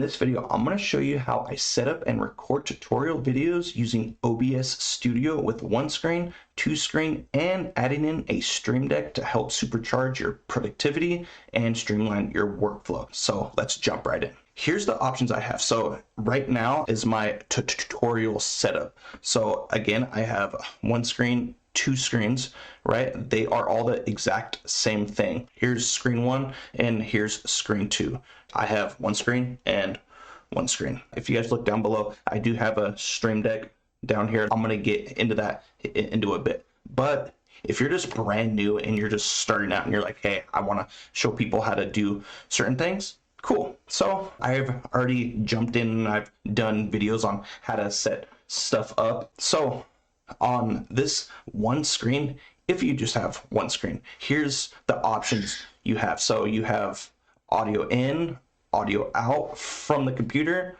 this video, I'm going to show you how I set up and record tutorial videos using OBS Studio with one screen, two screen, and adding in a Streamdeck to help supercharge your productivity and streamline your workflow. So let's jump right in. Here's the options I have. So right now is my tutorial setup. So again, I have one screen, two screens, right? They are all the exact same thing. Here's screen one and here's screen two. I have one screen and one screen. If you guys look down below, I do have a Streamdeck down here. I'm gonna get into that into a bit. But if you're just brand new and you're just starting out and you're like, hey, I wanna show people how to do certain things, cool. So I've already jumped in and I've done videos on how to set stuff up. So on this one screen, if you just have one screen, here's the options you have. So you have audio in, audio out from the computer,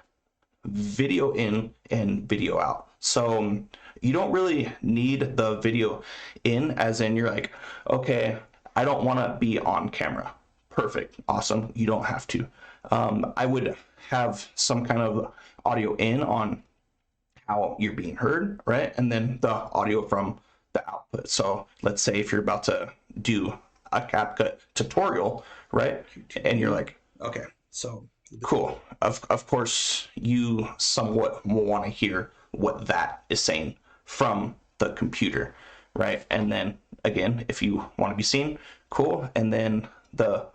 video in, and video out. So you don't really need the video in, as in you're like, okay, I don't want to be on camera. Perfect, awesome, you don't have to. I would have some kind of audio in on how you're being heard, right? And then the audio from the output. So let's say if you're about to do a CapCut tutorial, right? And you're like, okay, so cool. Of course, you somewhat will want to hear what that is saying from the computer, right? And then again, if you want to be seen, cool. And then the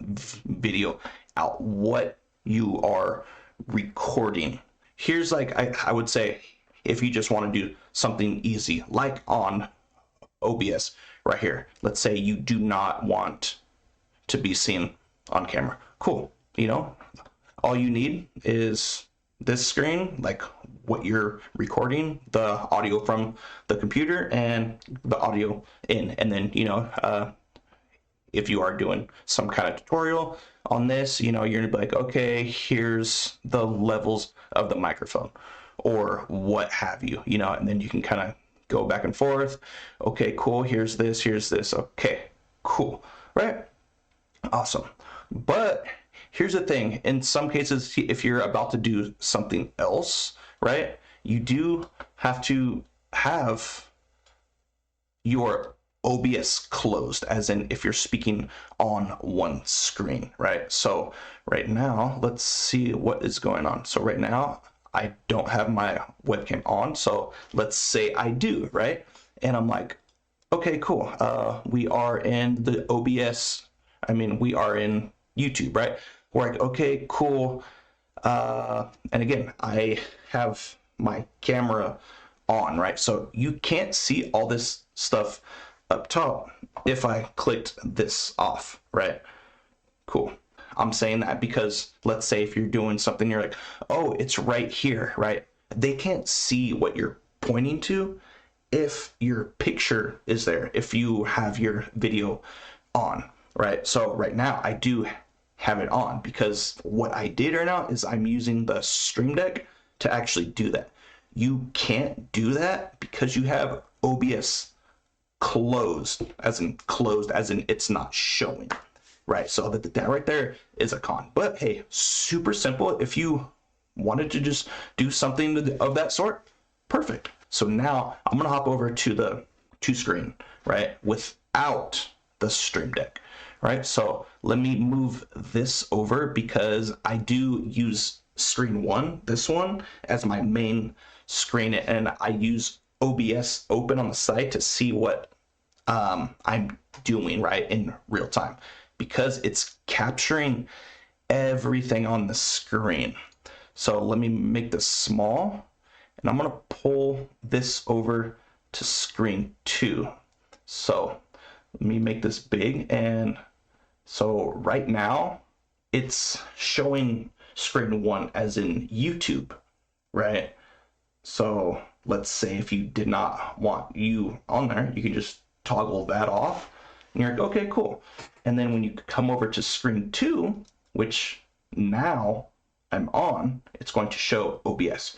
video out, what you are recording. Here's like, I would say, if you just want to do something easy, like on OBS right here, let's say you do not want to be seen on camera. Cool. You know, all you need is this screen, like what you're recording, the audio from the computer and the audio in. And then, you know, if you are doing some kind of tutorial on this, you know, you're gonna be like, okay, here's the levels of the microphone or what have you, you know, and then you can kind of go back and forth. Okay, cool. Here's this. Okay, cool. Right? Awesome. But here's the thing. In some cases, if you're about to do something else, right, you do have to have your OBS closed, as in if you're speaking on one screen, right? So right now, let's see what is going on. So right now, I don't have my webcam on. So let's say I do, right? And I'm like, okay, cool. We are in the OBS. I mean, we are in YouTube, right? We're like, okay, cool. And again, I have my camera on, right? So you can't see all this stuff up top if I clicked this off, right? Cool. I'm saying that because let's say if you're doing something, you're like, oh, it's right here, right? They can't see what you're pointing to if your picture is there, if you have your video on, right? So right now I do have it on because what I did right now is I'm using the Streamdeck to actually do that. You can't do that because you have OBS closed, as in it's not showing. Right, so that right there is a con. But hey, super simple. If you wanted to just do something of that sort, perfect. So now I'm gonna hop over to the two screen, right, without the Streamdeck, right? So let me move this over because I do use screen one, this one, as my main screen, and I use OBS open on the side to see what I'm doing, right, in real time, because it's capturing everything on the screen. So let me make this small, and I'm gonna pull this over to screen two. So let me make this big, and so right now it's showing screen one as in YouTube, right? So let's say if you did not want you on there, you can just toggle that off. And you're like, okay, cool. And then when you come over to screen two, which now I'm on, it's going to show OBS,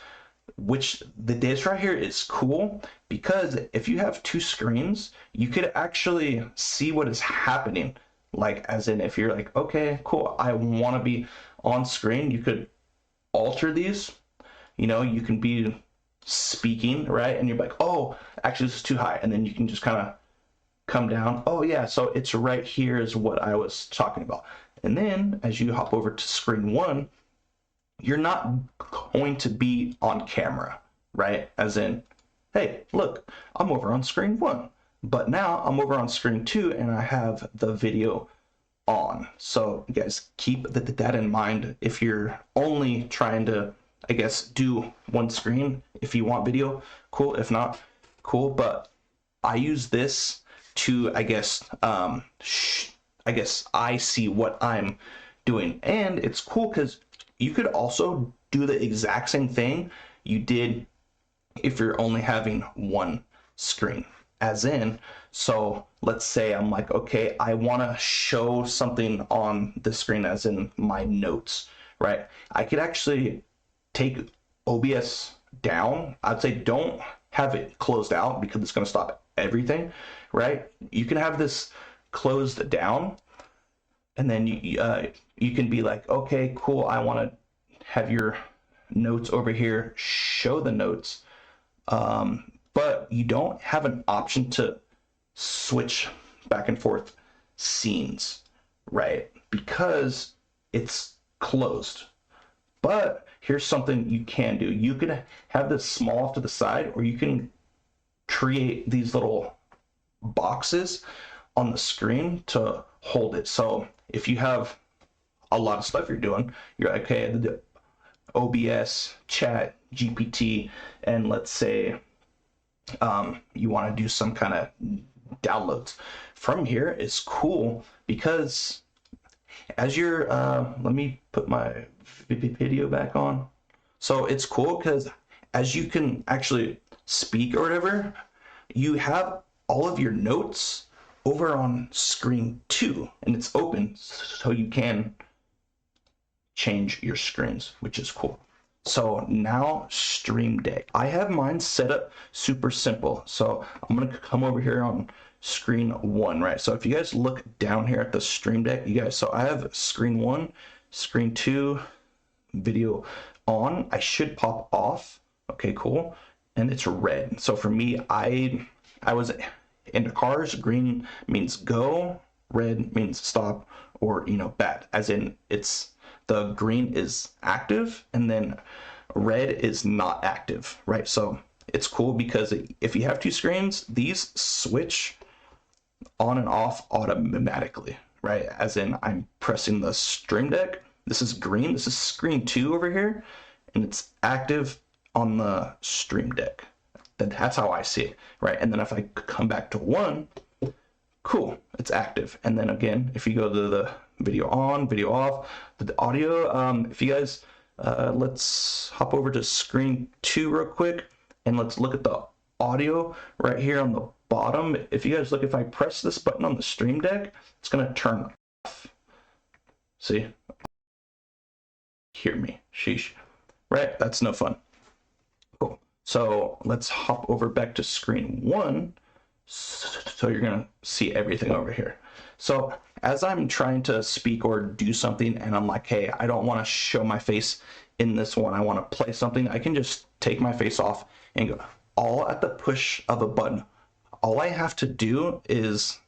which this right here is cool because if you have two screens, you could actually see what is happening. Like, as in if you're like, okay, cool, I want to be on screen, you could alter these. You know, you can be speaking, right? And you're like, oh, actually this is too high. And then you can just kind of come down. Oh yeah, so it's right here is what I was talking about. And then as you hop over to screen 1, you're not going to be on camera, right? As in, hey, look, I'm over on screen 1, but now I'm over on screen 2 and I have the video on. So you guys keep that in mind if you're only trying to, I guess, do one screen. If you want video, cool. If not, cool. But I use this to, I guess I see what I'm doing, and it's cool because you could also do the exact same thing you did if you're only having one screen. As in, so let's say I'm like, okay, I want to show something on the screen, as in my notes, right? I could actually take OBS down. I'd say don't have it closed out because it's going to stop everything, right? You can have this closed down, and then you can be like, okay, cool, I want to have your notes over here, show the notes, but you don't have an option to switch back and forth scenes, right? Because it's closed. But here's something you can do. You can have this small off to the side, or you can create these little boxes on the screen to hold it. So if you have a lot of stuff you're doing, you're like, okay, the OBS, chat, GPT, and let's say you want to do some kind of downloads from here, is cool because as you're let me put my video back on. So it's cool because as you can actually speak or whatever, you have all of your notes over on screen 2 and it's open, so you can change your screens, which is cool. So now Streamdeck. I have mine set up super simple. So I'm gonna come over here on screen 1, right? So if you guys look down here at the Streamdeck, you guys, so I have screen 1, screen 2, video on. I should pop off. Okay, cool. And it's red. So for me, I was into cars. Green means go, red means stop, or bad. As in, it's the green is active and then red is not active, right? So it's cool because if you have two screens, these switch on and off automatically, right? As in, I'm pressing the Streamdeck. This is green. This is screen 2 over here, and it's active on the Streamdeck. That's how I see it, right? And then if I come back to 1, cool, it's active. And then again, if you go to the video on, video off, the audio, if you guys, let's hop over to screen 2 real quick, and let's look at the audio right here on the bottom. If you guys look, if I press this button on the Streamdeck, it's gonna turn off. See? Hear me, sheesh. Right, that's no fun. Cool. So let's hop over back to screen 1. So you're gonna see everything over here. So as I'm trying to speak or do something and I'm like, hey, I don't want to show my face in this one, I want to play something, I can just take my face off and go all at the push of a button. All I have to do is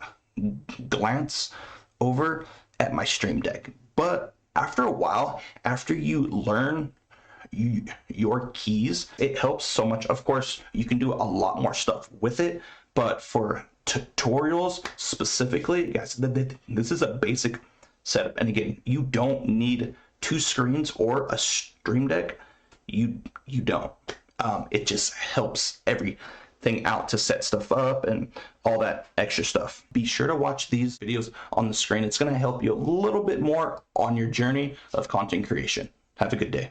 glance over at my Streamdeck. But after a while, after you learn your keys, it helps so much. Of course, you can do a lot more stuff with it, but for tutorials specifically, guys, this is a basic setup. And again, you don't need 2 screens or a Streamdeck. You don't. It just helps everything out to set stuff up and all that extra stuff. Be sure to watch these videos on the screen. It's going to help you a little bit more on your journey of content creation. Have a good day.